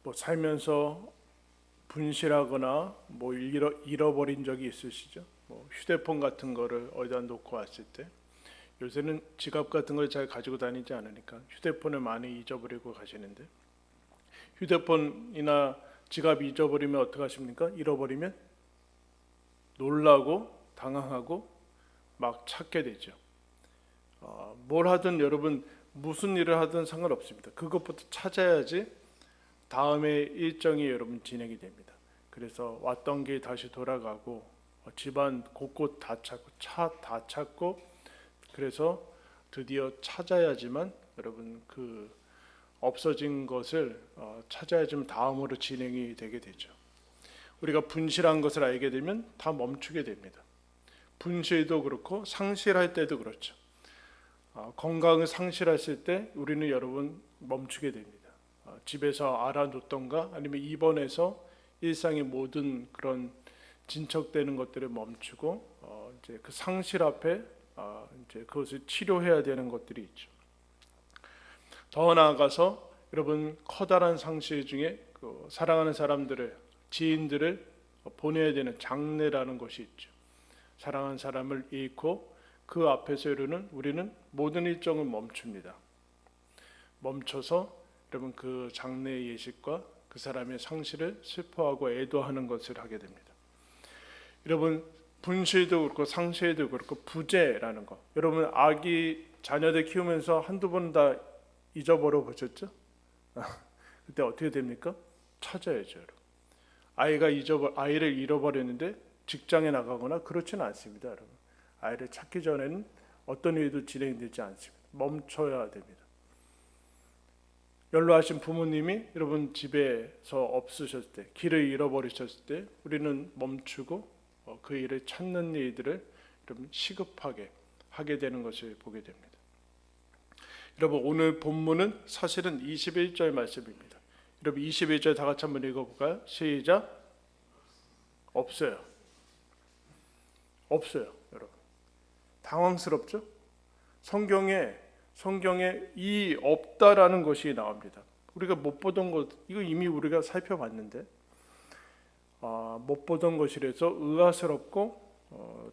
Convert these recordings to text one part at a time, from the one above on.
뭐 살면서 분실하거나 뭐 잃어버린 적이 있으시죠? 뭐 휴대폰 같은 거를 어디다 놓고 왔을 때, 요새는 지갑 같은 걸 잘 가지고 다니지 않으니까 휴대폰을 많이 잊어버리고 가시는데, 휴대폰이나 지갑 잊어버리면 어떡하십니까? 잃어버리면 놀라고 당황하고 막 찾게 되죠. 뭘 하든 여러분 무슨 일을 하든 상관없습니다. 그것부터 찾아야지 다음에 일정이 여러분 진행이 됩니다. 그래서 왔던 길 다시 돌아가고 집안 곳곳 다 찾고 차 다 찾고, 그래서 드디어 찾아야지만 여러분 그 없어진 것을 찾아야지만 다음으로 진행이 되게 되죠. 우리가 분실한 것을 알게 되면 다 멈추게 됩니다. 분실도 그렇고 상실할 때도 그렇죠. 건강을 상실했을 때 우리는 여러분 멈추게 됩니다. 집에서 알아놓던가 아니면 입원해서 일상의 모든 그런 진척되는 것들을 멈추고 이제 그 상실 앞에 이제 그것을 치료해야 되는 것들이 있죠. 더 나아가서 여러분 커다란 상실 중에 그 사랑하는 사람들을, 지인들을 보내야 되는 장례라는 것이 있죠. 사랑하는 사람을 잃고 그 앞에서 우리는 모든 일정을 멈춥니다. 멈춰서 여러분 그 장례의 예식과 그 사람의 상실을 슬퍼하고 애도하는 것을 하게 됩니다. 여러분 분실도 그렇고 상실도 그렇고 부재라는 거, 여러분 아기 자녀들 키우면서 한두 번 다 잊어버려 보셨죠? 그때 어떻게 됩니까? 찾아야죠. 여러분. 아이를 잃어버렸는데 직장에 나가거나 그렇지는 않습니다. 여러분. 아이를 찾기 전에는 어떤 일도 진행되지 않습니다. 멈춰야 됩니다. 연로하신 부모님이 여러분 집에서 없으셨을 때, 길을 잃어버리셨을 때 우리는 멈추고 그 일을 찾는 일들을 여러분 시급하게 하게 되는 것을 보게 됩니다. 여러분 오늘 본문은 사실은 21절 말씀입니다. 여러분 21절 다 같이 한번 읽어볼까요? 시작. 없어요. 여러분 당황스럽죠? 성경에 이 없다라는 것이 나옵니다. 우리가 못 보던 것, 이거 이미 우리가 살펴봤는데 못 보던 것이라서 의아스럽고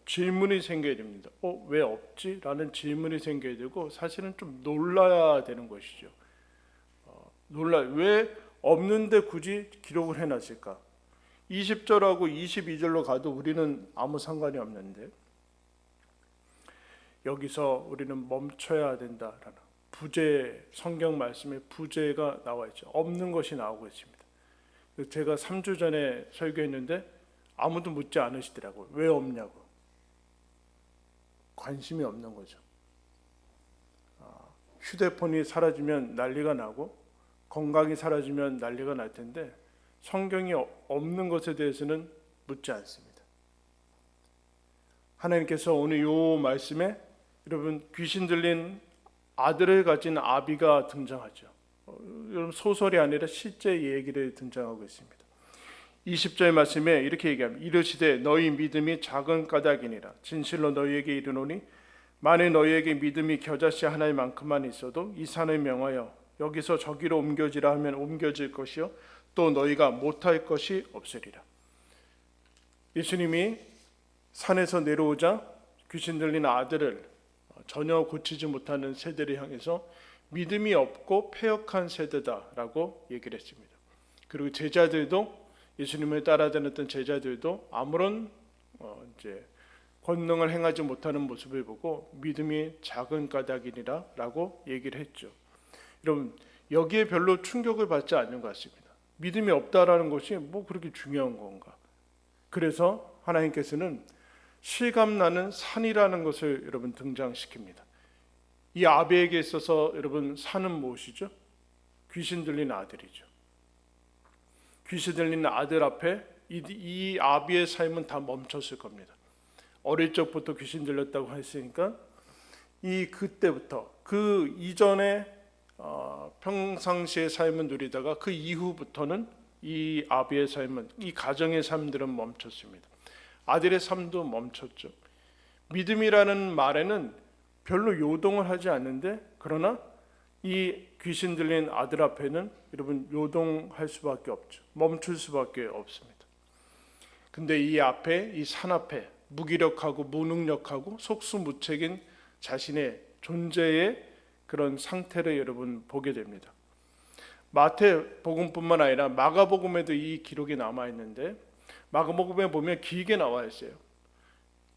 질문이 생겨야 됩니다. 왜 없지? 라는 질문이 생겨야 되고, 사실은 좀 놀라야 되는 것이죠. 왜 없는데 굳이 기록을 해놨을까? 20절하고 22절로 가도 우리는 아무 상관이 없는데, 여기서 우리는 멈춰야 된다라는 부재, 성경 말씀에 부재가 나와 있죠. 없는 것이 나오고 있습니다. 제가 3주 전에 설교했는데 아무도 묻지 않으시더라고요. 왜 없냐고. 관심이 없는 거죠. 휴대폰이 사라지면 난리가 나고 건강이 사라지면 난리가 날 텐데 성경이 없는 것에 대해서는 묻지 않습니다. 하나님께서 오늘 이 말씀에 여러분 귀신 들린 아들을 가진 아비가 등장하죠. 여러분 소설이 아니라 실제 얘기를 등장하고 있습니다. 20절 말씀에 이렇게 얘기합니다. 이르시되 너희 믿음이 작은 까닭이니라. 진실로 너희에게 이르노니 만일 너희에게 믿음이 겨자씨 하나의 만큼만 있어도 이 산을 명하여 여기서 저기로 옮겨지라 하면 옮겨질 것이요 또 너희가 못할 것이 없으리라. 예수님이 산에서 내려오자 귀신 들린 아들을 전혀 고치지 못하는 세대를 향해서 믿음이 없고 패역한 세대다라고 얘기를 했습니다. 그리고 제자들도, 예수님을 따라다녔던 제자들도 아무런 이제 권능을 행하지 못하는 모습을 보고 믿음이 작은 까닭이니라라고 얘기를 했죠. 여러분 여기에 별로 충격을 받지 않는 것 같습니다. 믿음이 없다라는 것이 뭐 그렇게 중요한 건가? 그래서 하나님께서는 실감나는 산이라는 것을 여러분 등장시킵니다. 이 아비에게 있어서 여러분 산은 무엇이죠? 귀신 들린 아들이죠. 귀신 들린 아들 앞에 이 아비의 삶은 다 멈췄을 겁니다. 어릴 적부터 귀신 들렸다고 했으니까 그때부터 그 이전에 평상시의 삶은 누리다가 그 이후부터는 이 아비의 삶은, 이 가정의 삶들은 멈췄습니다. 아들의 삶도 멈췄죠. 믿음이라는 말에는 별로 요동을 하지 않는데, 그러나 이 귀신 들린 아들 앞에는 여러분 요동할 수밖에 없죠. 멈출 수밖에 없습니다. 근데 이 앞에, 이 산 앞에 무기력하고 무능력하고 속수무책인 자신의 존재의 그런 상태를 여러분 보게 됩니다. 마태복음뿐만 아니라 마가복음에도 이 기록이 남아 있는데, 마가복음에 보면 길게 나와 있어요.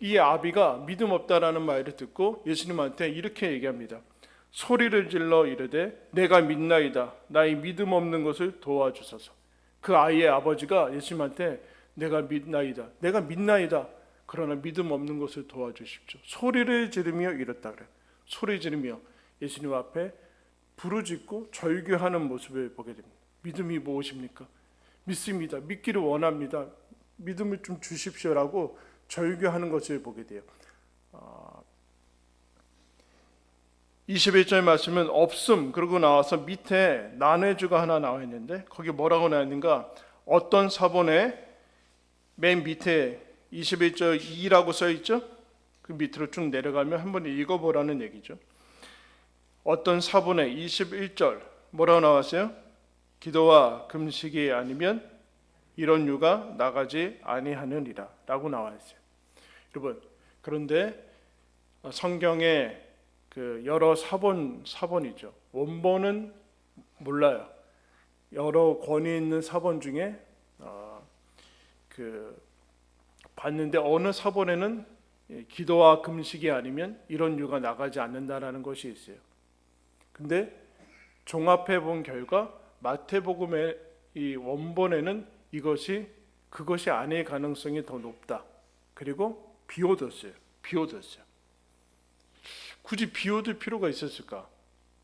이 아비가 믿음 없다라는 말을 듣고 예수님한테 이렇게 얘기합니다. 소리를 질러 이르되 내가 믿나이다. 나의 믿음 없는 것을 도와주소서. 그 아이의 아버지가 예수님한테 내가 믿나이다. 내가 믿나이다. 그러나 믿음 없는 것을 도와주십시오. 소리를 지르며 이랬다 그래. 소리 지르며 예수님 앞에 부르짖고 절규하는 모습을 보게 됩니다. 믿음이 무엇입니까? 믿습니다. 믿기를 원합니다. 믿음을 좀 주십시오라고 절규하는 것을 보게 돼요. 21절 말씀은 없음, 그러고 나와서 밑에 나뇌주가 하나 나와 있는데 거기 뭐라고 나와 있는가? 어떤 사본에 맨 밑에 21절 2라고 써 있죠? 그 밑으로 쭉 내려가면 한번 읽어보라는 얘기죠. 어떤 사본에 21절 뭐라고 나왔어요? 기도와 금식이 아니면 이런 유가 나가지 아니하느니라 라고 나와 있어요. 여러분, 그런데 성경에 그 여러 사본이죠. 원본은 몰라요. 여러 권위 있는 사본 중에 봤는데 어느 사본에는 기도와 금식이 아니면 이런 유가 나가지 않는다라는 것이 있어요. 근데 종합해 본 결과 마태복음의 이 원본에는 그것이 아닐 가능성이 더 높다. 그리고 비워뒀어요. 굳이 비워둘 필요가 있었을까?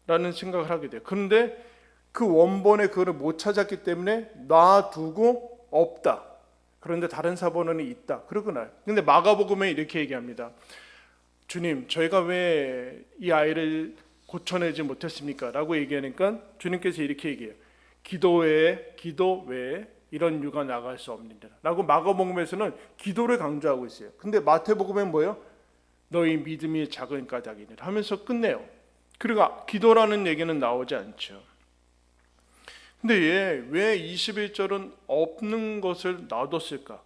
라는 생각을 하게 돼요. 그런데 그 원본에 그거를 못 찾았기 때문에 놔두고 없다. 그런데 다른 사본은 있다. 그러구나. 근데 마가복음에 이렇게 얘기합니다. 주님, 저희가 왜 이 아이를 고쳐내지 못했습니까? 라고 얘기하니까 주님께서 이렇게 얘기해요. 기도 외에 이런 유가 나갈 수 없느니라. 라고 마가복음에서는 기도를 강조하고 있어요. 근데 마태복음엔 뭐예요? 너희 믿음이 작은 까닭이니라 하면서 끝내요. 그리고 기도라는 얘기는 나오지 않죠. 근데 왜 21절은 없는 것을 놔뒀을까?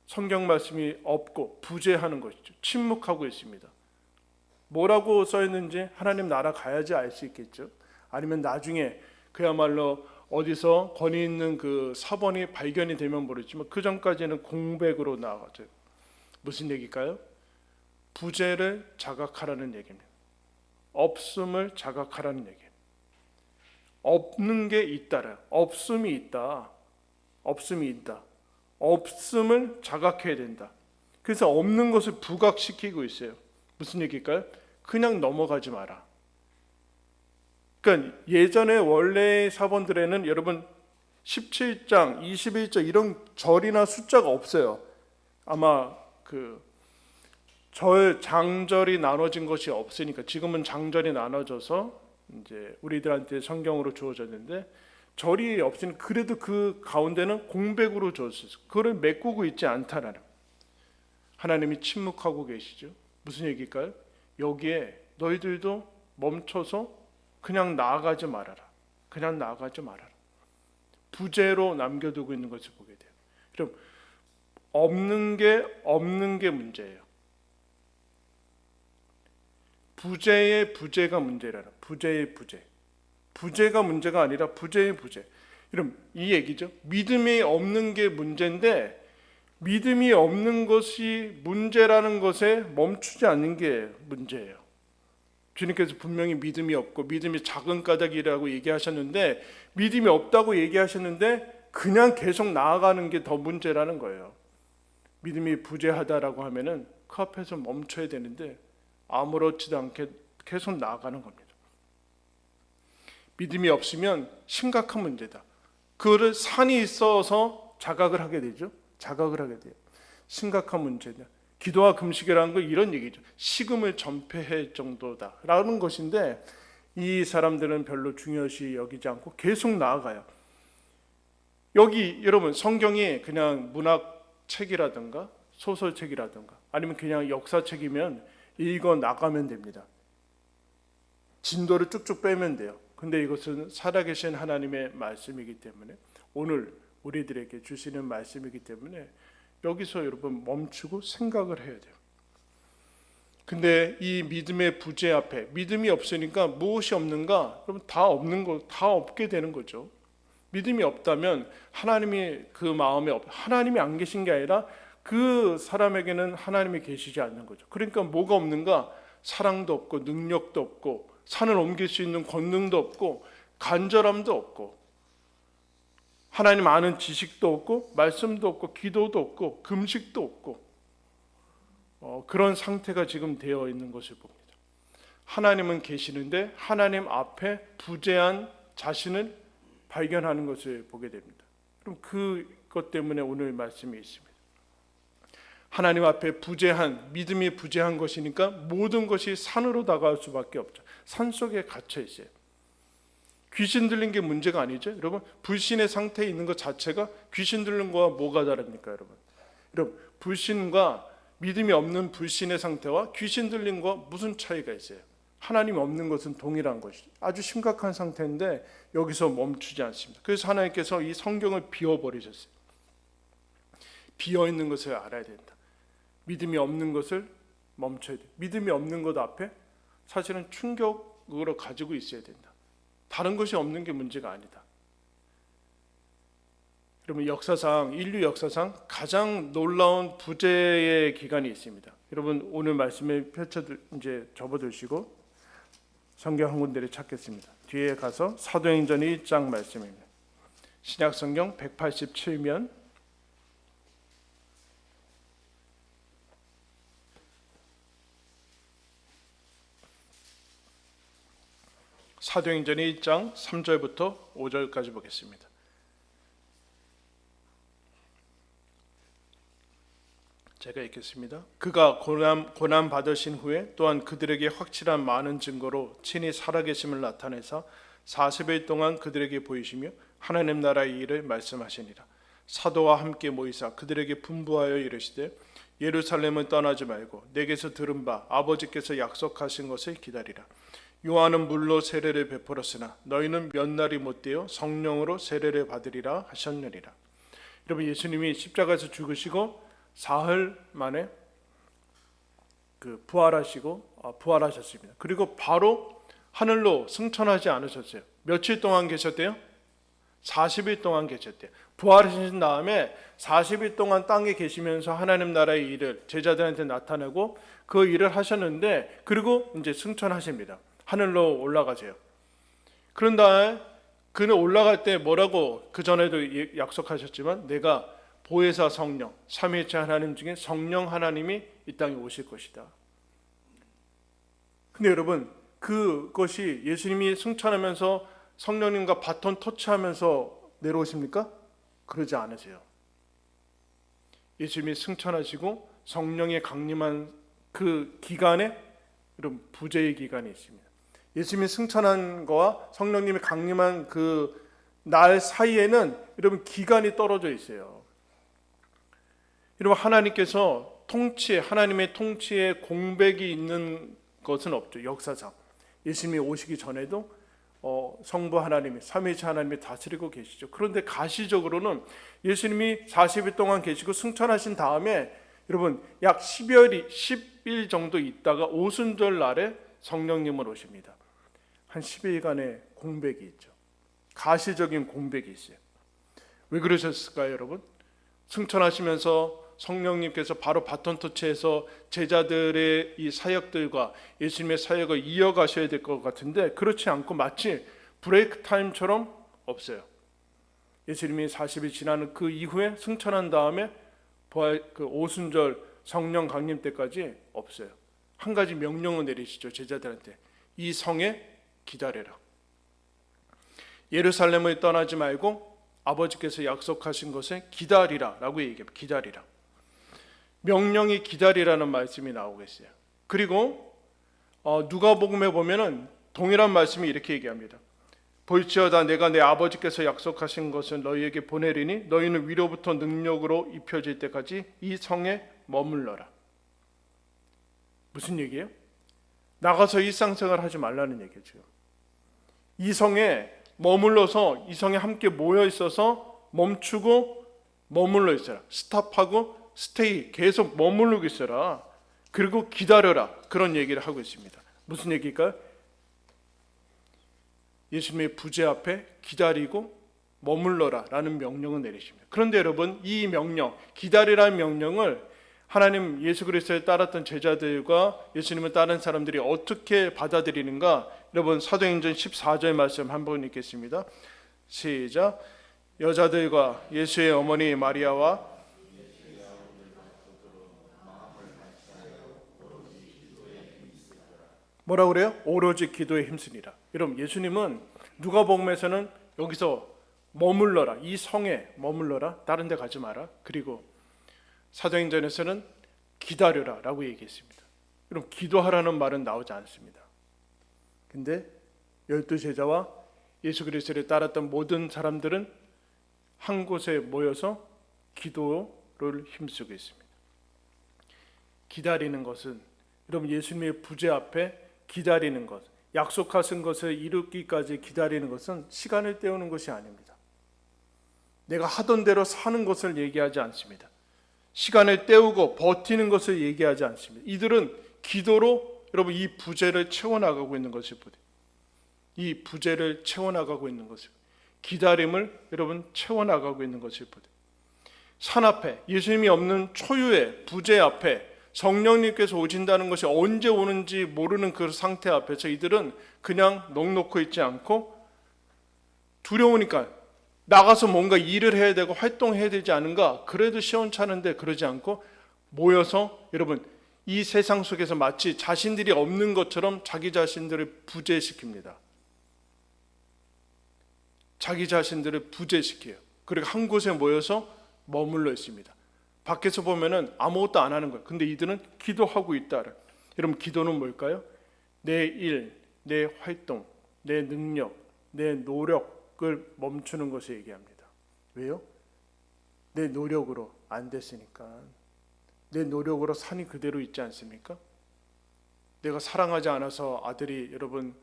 성경 말씀이 없고 부재하는 것이죠. 침묵하고 있습니다. 뭐라고 써있는지 하나님 나라 가야지 알 수 있겠죠. 아니면 나중에 그야말로 어디서 권위 있는 그 사본이 발견이 되면 모르지만 그 전까지는 공백으로 나가죠. 무슨 얘기일까요? 부재를 자각하라는 얘기입니다. 없음을 자각하라는 얘기예요. 없는 게 있다라. 없음이 있다. 없음을 자각해야 된다. 그래서 없는 것을 부각시키고 있어요. 무슨 얘기일까요? 그냥 넘어가지 마라. 그러니까 예전에 원래 사본들에는 여러분 17장, 21절 이런 절이나 숫자가 없어요. 아마 장절이 나눠진 것이 없으니까 지금은 장절이 나눠져서 이제 우리들한테 성경으로 주어졌는데 절이 없으니 그래도 그 가운데는 공백으로 주었어요. 그걸 메꾸고 있지 않다라는. 하나님이 침묵하고 계시죠. 무슨 얘기일까요? 여기에 너희들도 멈춰서 그냥 나아가지 말아라. 부재로 남겨두고 있는 것을 보게 돼요. 그럼 없는 게 문제예요. 부재가 문제라는. 부재가 문제가 아니라 부재. 그럼 이 얘기죠. 믿음이 없는 게 문제인데 믿음이 없는 것이 문제라는 것에 멈추지 않는 게 문제예요. 주님께서 분명히 믿음이 없고 믿음이 작은 까닭이라고 얘기하셨는데 믿음이 없다고 얘기하셨는데 그냥 계속 나아가는 게 더 문제라는 거예요. 믿음이 부재하다라고 하면은 그 앞에서 멈춰야 되는데 아무렇지도 않게 계속 나아가는 겁니다. 믿음이 없으면 심각한 문제다. 그거를 산이 있어서 자각을 하게 되죠. 심각한 문제다. 기도와 금식이라는 건 이런 얘기죠. 식음을 전폐할 정도다라는 것인데 이 사람들은 별로 중요시 여기지 않고 계속 나아가요. 여기 여러분 성경이 그냥 문학책이라든가 소설책이라든가 아니면 그냥 역사책이면 읽어 나가면 됩니다. 진도를 쭉쭉 빼면 돼요. 근데 이것은 살아계신 하나님의 말씀이기 때문에, 오늘 우리들에게 주시는 말씀이기 때문에 여기서 여러분 멈추고 생각을 해야 돼요. 근데 이 믿음의 부재 앞에, 믿음이 없으니까 무엇이 없는가? 그럼 다 없는 거, 다 없게 되는 거죠. 믿음이 없다면 하나님이 그 마음에 하나님이 안 계신 게 아니라 그 사람에게는 하나님이 계시지 않는 거죠. 그러니까 뭐가 없는가? 사랑도 없고 능력도 없고 산을 옮길 수 있는 권능도 없고 간절함도 없고 하나님 아는 지식도 없고 말씀도 없고 기도도 없고 금식도 없고 그런 상태가 지금 되어 있는 것을 봅니다. 하나님은 계시는데 하나님 앞에 부재한 자신을 발견하는 것을 보게 됩니다. 그럼 그것 때문에 오늘 말씀이 있습니다. 하나님 앞에 부재한, 믿음이 부재한 것이니까 모든 것이 산으로 다가올 수밖에 없죠. 산 속에 갇혀 있어요. 귀신 들린 게 문제가 아니죠. 여러분, 불신의 상태에 있는 것 자체가 귀신 들린 거와 뭐가 다릅니까, 여러분? 여러분, 불신과 믿음이 없는 불신의 상태와 귀신 들린 거와 무슨 차이가 있어요? 하나님이 없는 것은 동일한 것이죠. 아주 심각한 상태인데 여기서 멈추지 않습니다. 그래서 하나님께서 이 성경을 비워버리셨어요. 비어있는 것을 알아야 된다. 믿음이 없는 것을 멈춰야 돼. 믿음이 없는 것 앞에 사실은 충격으로 가지고 있어야 된다. 다른 것이 없는 게 문제가 아니다. 여러분, 역사상, 인류 역사상 가장 놀라운 부재의 기간이 있습니다. 여러분, 오늘 말씀을 이제 접어두시고 성경 한 군데를 찾겠습니다. 뒤에 가서 사도행전 1장 말씀입니다. 신약성경 187면 사도행전 1장 3절부터 5절까지 보겠습니다. 제가 읽겠습니다. 그가 고난 받으신 후에 또한 그들에게 확실한 많은 증거로 친히 살아계심을 나타내사 40일 동안 그들에게 보이시며 하나님 나라의 일을 말씀하시니라. 사도와 함께 모이사 그들에게 분부하여 이르시되 예루살렘을 떠나지 말고 내게서 들은 바 아버지께서 약속하신 것을 기다리라. 요한은 물로 세례를 베풀었으나 너희는 몇 날이 못되어 성령으로 세례를 받으리라 하셨느니라. 여러분, 예수님이 십자가에서 죽으시고 사흘 만에 부활하셨습니다. 그리고 바로 하늘로 승천하지 않으셨어요. 며칠 동안 계셨대요? 40일 동안 계셨대요. 부활하신 다음에 40일 동안 땅에 계시면서 하나님 나라의 일을 제자들한테 나타내고 그 일을 하셨는데, 그리고 이제 승천하십니다. 하늘로 올라가세요. 그런 다음에 그는 올라갈 때 뭐라고 그 전에도 약속하셨지만 내가 보혜사 성령, 삼위일체 하나님 중에 성령 하나님이 이 땅에 오실 것이다. 근데 여러분, 그것이 예수님이 승천하면서 성령님과 바톤 터치하면서 내려오십니까? 그러지 않으세요. 예수님이 승천하시고 성령이 강림한 그 기간에 여러분 부재의 기간이 있습니다. 예수님이 승천한 거와 성령님이 강림한 그 날 사이에는 여러분 기간이 떨어져 있어요. 여러분, 하나님께서 하나님의 통치에 공백이 있는 것은 없죠. 역사상 예수님이 오시기 전에도 성부 하나님이, 삼위일체 하나님이 다스리고 계시죠. 그런데 가시적으로는 예수님이 40일 동안 계시고 승천하신 다음에 여러분 약 10일 정도 있다가 오순절 날에 성령님을 오십니다. 한 10일간의 공백이 있죠. 가시적인 공백이 있어요. 왜 그러셨을까요, 여러분? 승천하시면서 성령님께서 바로 바톤 터치해서 제자들의 이 사역들과 예수님의 사역을 이어가셔야 될 것 같은데 그렇지 않고 마치 브레이크 타임처럼 없어요. 예수님이 40일 지나는 그 이후에 승천한 다음에 그 오순절 성령 강림 때까지 없어요. 한 가지 명령을 내리시죠. 제자들한테 이 성에 기다려라. 예루살렘을 떠나지 말고 아버지께서 약속하신 것을 기다리라 라고 얘기합니다. 기다리라. 명령이 기다리라는 말씀이 나오겠어요. 그리고 누가복음에 보면은 동일한 말씀이 이렇게 얘기합니다. 볼지어다 내가 내 아버지께서 약속하신 것을 너희에게 보내리니 너희는 위로부터 능력으로 입혀질 때까지 이 성에 머물러라. 무슨 얘기예요? 나가서 일상생활 하지 말라는 얘기죠. 이 성에 머물러서 이 성에 함께 모여 있어서 멈추고 머물러 있어라. 스탑하고 스테이, 계속 머무르고 있어라. 그리고 기다려라. 그런 얘기를 하고 있습니다. 무슨 얘기일까요? 예수님의 부재 앞에 기다리고 머물러라 라는 명령을 내리십니다. 그런데 여러분, 이 명령, 기다리라는 명령을 하나님 예수 그리스도를 따랐던 제자들과 예수님을 따른 사람들이 어떻게 받아들이는가? 여러분, 사도행전 14절 말씀 한번 읽겠습니다. 시작. 여자들과 예수의 어머니 마리아와 뭐라고 그래요? 오로지 기도에 힘쓰니라. 여러분, 예수님은 누가복음에서는 여기서 머물러라, 이 성에 머물러라, 다른 데 가지 마라. 그리고 사도행전에서는 기다려라 라고 얘기했습니다. 여러분, 기도하라는 말은 나오지 않습니다. 근데 12제자와 예수 그리스도를 따랐던 모든 사람들은 한 곳에 모여서 기도를 힘쓰고 있습니다. 기다리는 것은, 여러분, 예수님의 부재 앞에 기다리는 것, 약속하신 것을 이루기까지 기다리는 것은 시간을 때우는 것이 아닙니다. 내가 하던 대로 사는 것을 얘기하지 않습니다. 시간을 때우고 버티는 것을 얘기하지 않습니다. 이들은 기도로 여러분 이 부재를 채워나가고 있는 것을 보세요. 이 부재를 채워나가고 있는 것을, 기다림을 여러분 채워나가고 있는 것을 보세요. 산 앞에, 예수님이 없는 초유의 부재 앞에 성령님께서 오신다는 것이 언제 오는지 모르는 그 상태 앞에서 이들은 그냥 넋놓고 있지 않고, 두려우니까 나가서 뭔가 일을 해야 되고 활동해야 되지 않은가, 그래도 시원찮은데 그러지 않고 모여서 여러분 이 세상 속에서 마치 자신들이 없는 것처럼 자기 자신들을 부재시킵니다. 자기 자신들을 부재시켜요. 그리고 한 곳에 모여서 머물러 있습니다. 밖에서 보면은 아무것도 안 하는 거예요. 근데 이들은 기도하고 있다. 여러분, 기도는 뭘까요? 내 일, 내 활동, 내 능력, 내 노력을 멈추는 것을 얘기합니다. 왜요? 내 노력으로 안 됐으니까. 내 노력으로 산이 그대로 있지 않습니까? 내가 사랑하지 않아서 아들이 여러분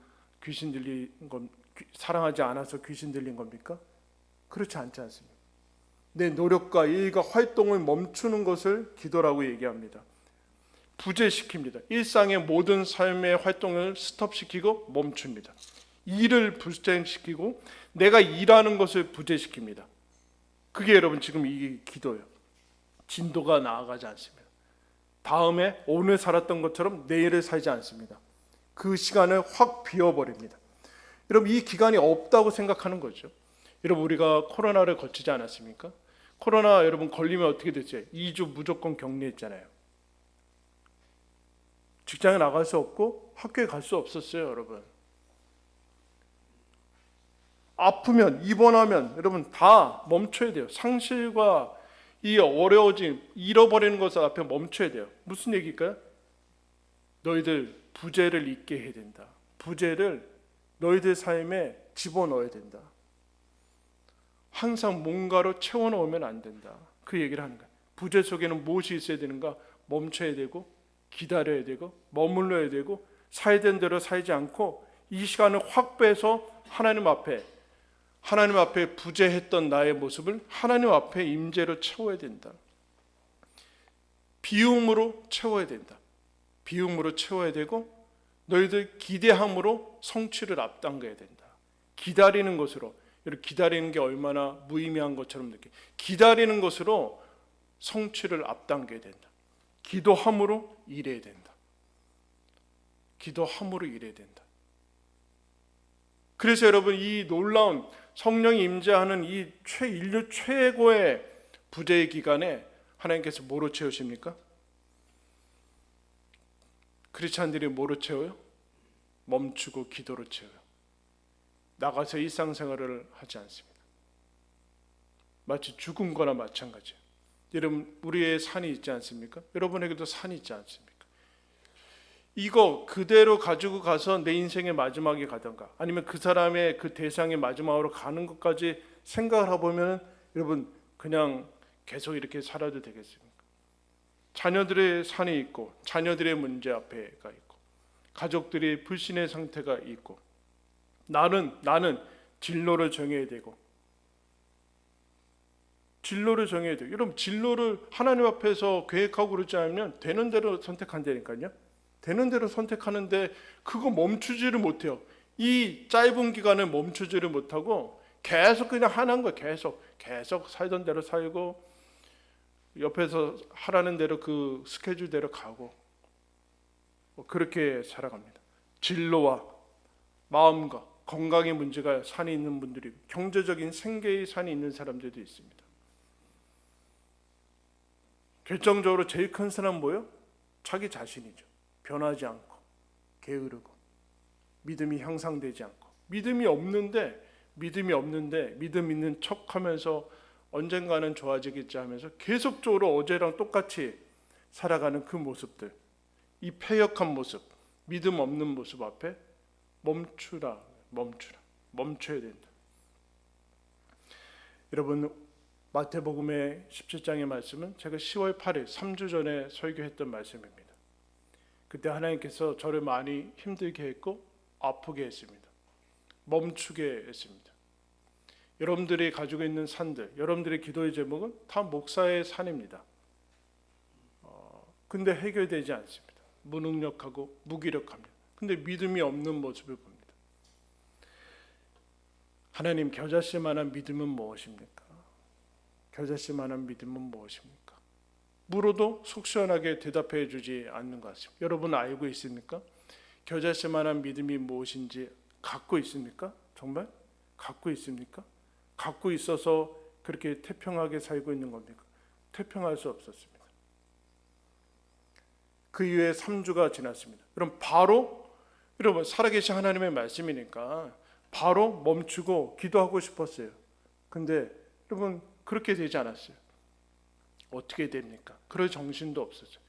귀신 들린 건, 사랑하지 않아서 귀신 들린 겁니까? 그렇지 않지 않습니까? 내 노력과 일과 활동을 멈추는 것을 기도라고 얘기합니다. 부재시킵니다. 일상의 모든 삶의 활동을 스톱시키고 멈춥니다. 일을 부재시키고 내가 일하는 것을 부재시킵니다. 그게 여러분 지금 이 기도예요. 진도가 나아가지 않습니다. 다음에 오늘 살았던 것처럼 내일을 살지 않습니다. 그 시간을 확 비워버립니다. 여러분, 이 기간이 없다고 생각하는 거죠. 여러분, 우리가 코로나를 거치지 않았습니까? 코로나 여러분 걸리면 어떻게 됐어요? 2주 무조건 격리했잖아요. 직장에 나갈 수 없고 학교에 갈 수 없었어요, 여러분. 아프면, 입원하면 여러분 다 멈춰야 돼요. 상실과 이 어려워짐, 잃어버리는 것을 앞에 멈춰야 돼요. 무슨 얘기일까요? 너희들 부재를 잊게 해야 된다. 부재를 너희들 삶에 집어넣어야 된다. 항상 뭔가로 채워넣으면 안 된다. 그 얘기를 하는 거예요. 부재 속에는 무엇이 있어야 되는가? 멈춰야 되고, 기다려야 되고, 머물러야 되고, 살야 되는 대로 살지 않고 이 시간을 확 빼서 하나님 앞에 부재했던 나의 모습을 하나님 앞에 임재로 채워야 된다. 비움으로 채워야 된다. 비움으로 채워야 되고, 너희들 기대함으로 성취를 앞당겨야 된다. 기다리는 것으로, 이렇게 기다리는 게 얼마나 무의미한 것처럼 느껴요. 기다리는 것으로 성취를 앞당겨야 된다. 기도함으로 일해야 된다. 기도함으로 일해야 된다. 그래서 여러분, 이 놀라운 성령이 임재하는 이 인류 최고의 부재의 기간에 하나님께서 뭐로 채우십니까? 크리스찬들이 뭐로 채워요? 멈추고 기도로 채워요. 나가서 일상생활을 하지 않습니다. 마치 죽은 거나 마찬가지예요. 여러분, 우리의 산이 있지 않습니까? 여러분에게도 산이 있지 않습니까? 이거 그대로 가지고 가서 내 인생의 마지막에 가던가, 아니면 그 사람의 그 대상의 마지막으로 가는 것까지 생각을 해보면 여러분 그냥 계속 이렇게 살아도 되겠습니까? 자녀들의 산이 있고, 자녀들의 문제 앞에가 있고, 가족들이 불신의 상태가 있고, 나는 진로를 정해야 되고, 여러분 진로를 하나님 앞에서 계획하고 그러지 않으면 되는 대로 선택한다니까요. 되는 대로 선택하는데 그거 멈추지를 못해요. 이 짧은 기간에 멈추지를 못하고 계속 그냥 하는 거예요. 계속 살던 대로 살고, 옆에서 하라는 대로 그 스케줄대로 가고, 그렇게 살아갑니다. 진로와 마음과 건강의 문제가 산이 있는 분들이, 경제적인 생계의 산이 있는 사람들도 있습니다. 결정적으로 제일 큰 산은 뭐예요? 자기 자신이죠. 변하지 않고 게으르고 믿음이 향상되지 않고, 믿음이 없는데 믿음 있는 척하면서 언젠가는 좋아지겠지 하면서 계속적으로 어제랑 똑같이 살아가는 그 모습들, 이 패역한 모습, 믿음 없는 모습 앞에 멈춰야 된다. 여러분, 마태복음의 17장의 말씀은 제가 10월 8일 3주 전에 설교했던 말씀입니다. 그때 하나님께서 저를 많이 힘들게 했고 아프게 했습니다. 멈추게 했습니다. 여러분들이 가지고 있는 산들, 여러분들의 기도의 제목은 다 목사의 산입니다. 근데 해결되지 않습니다. 무능력하고 무기력합니다. 근데 믿음이 없는 모습을 봅니다. 하나님, 겨자씨 만한 믿음은 무엇입니까? 겨자씨 만한 믿음은 무엇입니까? 물어도 속 시원하게 대답해 주지 않는 것 같습니다. 여러분 알고 있습니까? 겨자씨 만한 믿음이 무엇인지 갖고 있습니까? 정말? 갖고 있습니까? 갖고 있어서 그렇게 태평하게 살고 있는 겁니까? 태평할 수 없었습니다. 그 이후에 3주가 지났습니다. 그럼 바로, 여러분 살아계신 하나님의 말씀이니까 바로 멈추고 기도하고 싶었어요. 근데 여러분 그렇게 되지 않았어요. 어떻게 됩니까? 그럴 정신도 없었어요.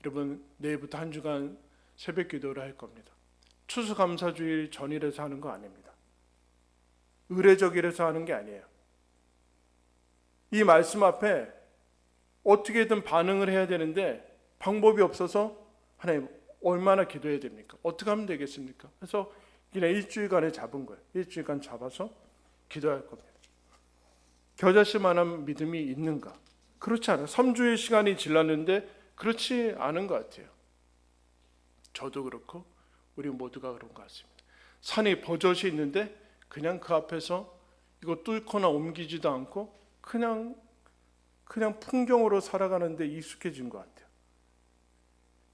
여러분 내일부터 한 주간 새벽 기도를 할 겁니다. 추수감사주일 전일에서 하는 거 아닙니다. 의례적일에서 하는 게 아니에요. 이 말씀 앞에 어떻게든 반응을 해야 되는데 방법이 없어서, 하나님 얼마나 기도해야 됩니까? 어떻게 하면 되겠습니까? 그래서 그냥 일주일간에 잡은 거예요. 일주일간 잡아서 기도할 겁니다. 겨자씨만한 믿음이 있는가? 그렇지 않아요. 3주의 시간이 지났는데 그렇지 않은 것 같아요. 저도 그렇고 우리 모두가 그런 것 같습니다. 산이 버젓이 있는데 그냥 그 앞에서 이거 뚫거나 옮기지도 않고 그냥 풍경으로 살아가는데 익숙해진 것 같아요.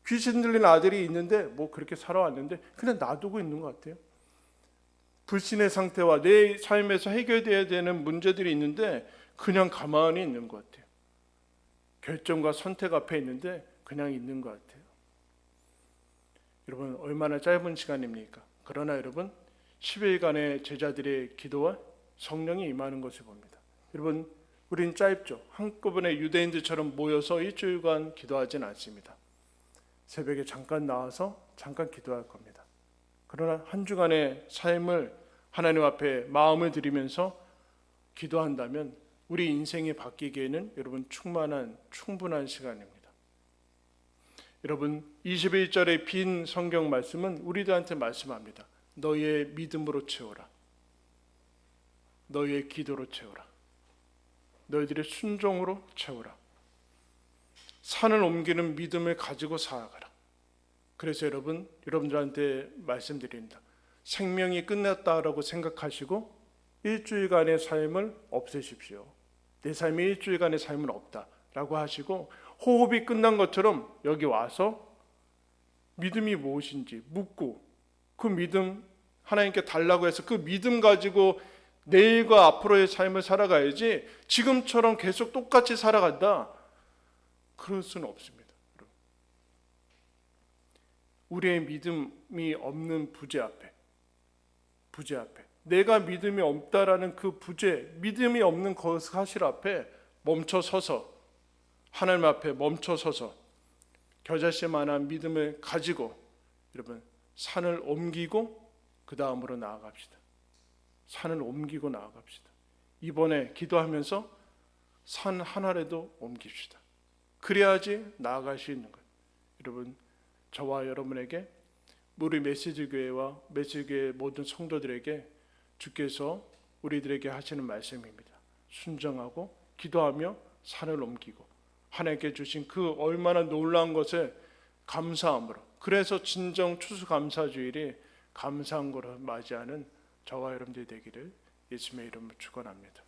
귀신 들린 아들이 있는데 뭐 그렇게 살아왔는데 그냥 놔두고 있는 것 같아요. 불신의 상태와 내 삶에서 해결돼야 되는 문제들이 있는데 그냥 가만히 있는 것 같아요. 결정과 선택 앞에 있는데 그냥 있는 것 같아요. 여러분 얼마나 짧은 시간입니까? 그러나 여러분 10일간의 제자들의 기도와 성령이 임하는 것을 봅니다. 여러분 우린 짧죠. 한꺼번에 유대인들처럼 모여서 일주일간 기도하진 않습니다. 새벽에 잠깐 나와서 잠깐 기도할 겁니다. 그러나 한 주간의 삶을 하나님 앞에 마음을 드리면서 기도한다면 우리 인생이 바뀌기에는 여러분 충분한 시간입니다. 여러분 21절의 빈 성경 말씀은 우리들한테 말씀합니다. 너희의 믿음으로 채워라. 너희의 기도로 채워라. 너희들의 순종으로 채워라. 산을 옮기는 믿음을 가지고 살아가라. 그래서 여러분들한테 말씀드립니다. 생명이 끝났다라고 생각하시고 일주일간의 삶을 없애십시오. 내 삶이 일주일간의 삶은 없다라고 하시고 호흡이 끝난 것처럼 여기 와서 믿음이 무엇인지 묻고 그 믿음 하나님께 달라고 해서 그 믿음 가지고 내일과 앞으로의 삶을 살아가야지 지금처럼 계속 똑같이 살아간다. 그럴 수는 없습니다. 우리의 믿음이 없는 부재 앞에 내가 믿음이 없다라는 그 부재, 믿음이 없는 그 사실 앞에 멈춰서서 하나님 앞에 멈춰서서 겨자씨만한 믿음을 가지고 여러분 산을 옮기고 그 다음으로 나아갑시다. 산을 옮기고 나아갑시다. 이번에 기도하면서 산 하나라도 옮깁시다. 그래야지 나아갈 수 있는 거예요. 여러분 저와 여러분에게 우리 메시지 교회와 메시지 교회 모든 성도들에게 주께서 우리들에게 하시는 말씀입니다. 순종하고 기도하며 산을 옮기고 하나님께 주신 그 얼마나 놀라운 것을 감사함으로, 그래서 진정 추수감사주일이 감사한 거로 맞이하는 저와 여러분들이 되기를 예수님의 이름으로 축원합니다.